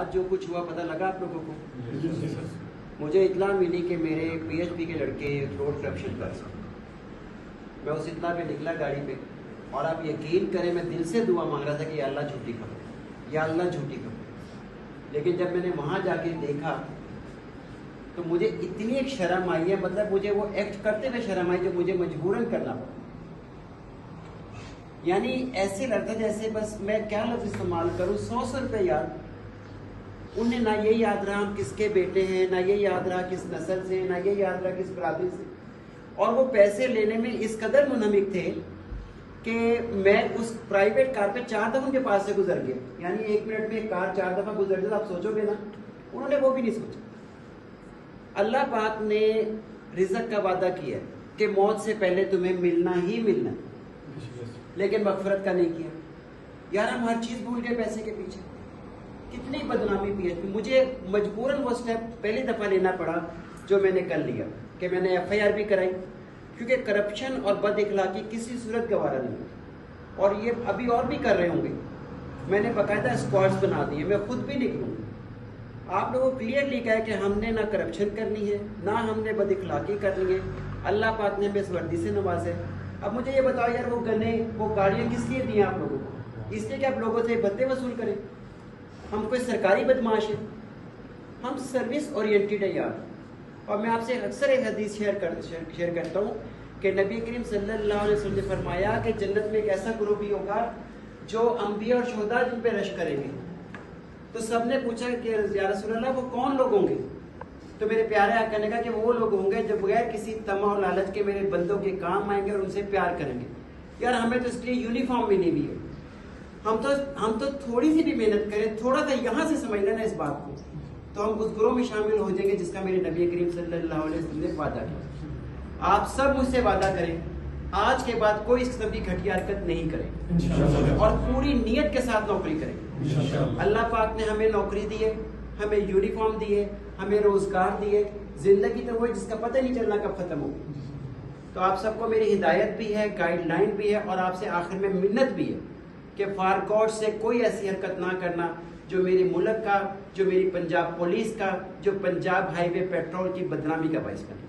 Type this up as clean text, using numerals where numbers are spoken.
आज जो कुछ हुआ पता लगा आप लोगों को? मुझे इत्तला मिली कि मेरे पीएचपी के लड़के रोड करप्शन कर सकते। मैं उस इत्तला पे निकला गाड़ी पे, और आप यकीन करें मैं दिल से दुआ मांग रहा था कि या अल्लाह झूठी खबर, या अल्लाह झूठी खबर। लेकिन जब मैंने वहाँ जाके देखा तो मुझे इतनी एक शर्म आई है, मतलब मुझे वो एक्ट करते हुए शर्म आई जो मुझे मजबूरन करना पड़ा। यानी ऐसे लगता जैसे बस मैं क्या लफ्ज़ इस्तेमाल करूँ, 100 रुपये याद, उन्हें ना ये याद रहा हम किसके बेटे हैं, ना ये याद रहा किस नस्ल से, ना ये याद रहा किस बरादरी से, और वो पैसे लेने में इस कदर मुनहमिक थे कि मैं उस प्राइवेट कार पे 4 दफ़ा उनके पास से गुजर गया। यानी 1 मिनट में कार 4 दफ़ा गुजर जाए तो आप सोचोगे ना, उन्होंने वो भी नहीं सोचा। अल्लाह पाक ने रिज़्क़ का वादा किया कि मौत से पहले तुम्हें मिलना ही मिलना, लेकिन मग़फ़िरत का नहीं किया। यार हम हर चीज़ भूल गए पैसे के पीछे, कितनी बदनामी पीएचपी। मुझे मजबूरन वो स्टेप पहली दफ़ा लेना पड़ा जो मैंने कर लिया कि मैंने FIR भी कराई, क्योंकि करप्शन और बद इखलाकी किसी सूरत गवारा नहीं। और ये अभी और भी कर रहे होंगे, मैंने बाकायदा स्क्वाड्स बना दिए, मैं खुद भी निकलूँगा। आप लोगों को क्लियरली कहा है कि हमने ना करप्शन करनी है, ना हमने बद इखलाकी करनी है। अल्लाह पाक ने हमें इस वर्दी से नवाजे। अब मुझे ये बताओ यार, वो गन्ने वो गाड़ियाँ किस लिए दी हैं आप लोगों को? इसलिए कि आप लोगों से भत्ते वसूल करें? हम कोई सरकारी बदमाश है? हम सर्विस ओरिएंटेड है यार। और मैं आपसे अक्सर एक हदीस शेयर करता हूँ कि नबी करीम सल्लल्लाहु अलैहि वसल्लम ने फरमाया कि जन्नत में एक ऐसा ग्रुप भी होगा जो अंबिया और शोहदा जिन पे रश करेंगे। तो सबने पूछा कि या रसूल अल्लाह वो कौन लोग होंगे? तो मेरे प्यारे आका ने कहा कि वो लोग होंगे जो बगैर किसी तमा और लालच के मेरे बंदों के काम आएंगे और उनसे प्यार करेंगे। यार हमें तो इसके लिए यूनिफॉर्म भी नहीं हुई है। हम तो थोड़ी सी भी मेहनत करें, थोड़ा सा यहाँ से समझ लेना इस बात को, तो हम उस ग्रोह में शामिल हो जाएंगे जिसका मेरे नबी करीम सल्लल्लाहु अलैहि वसल्लम ने वादा किया। आप सब मुझसे वादा करें, आज के बाद कोई इस किस्म की घटिया हरकत नहीं करें और पूरी नीयत के साथ नौकरी करें। अल्लाह पाक ने हमें नौकरी दी है, हमें यूनिफॉर्म दी है, हमें रोजगार दिए। जिंदगी तो वो जिसका पता नहीं चलना कब खत्म होगी। तो आप सबको मेरी हिदायत भी है, गाइडलाइन भी है, और आपसे आखिर में मिन्नत भी है कि फार गॉड से कोई ऐसी हरकत ना करना जो मेरे मुल्क का, जो मेरी पंजाब पुलिस का, जो पंजाब हाईवे पेट्रोल की बदनामी का बाइस बने।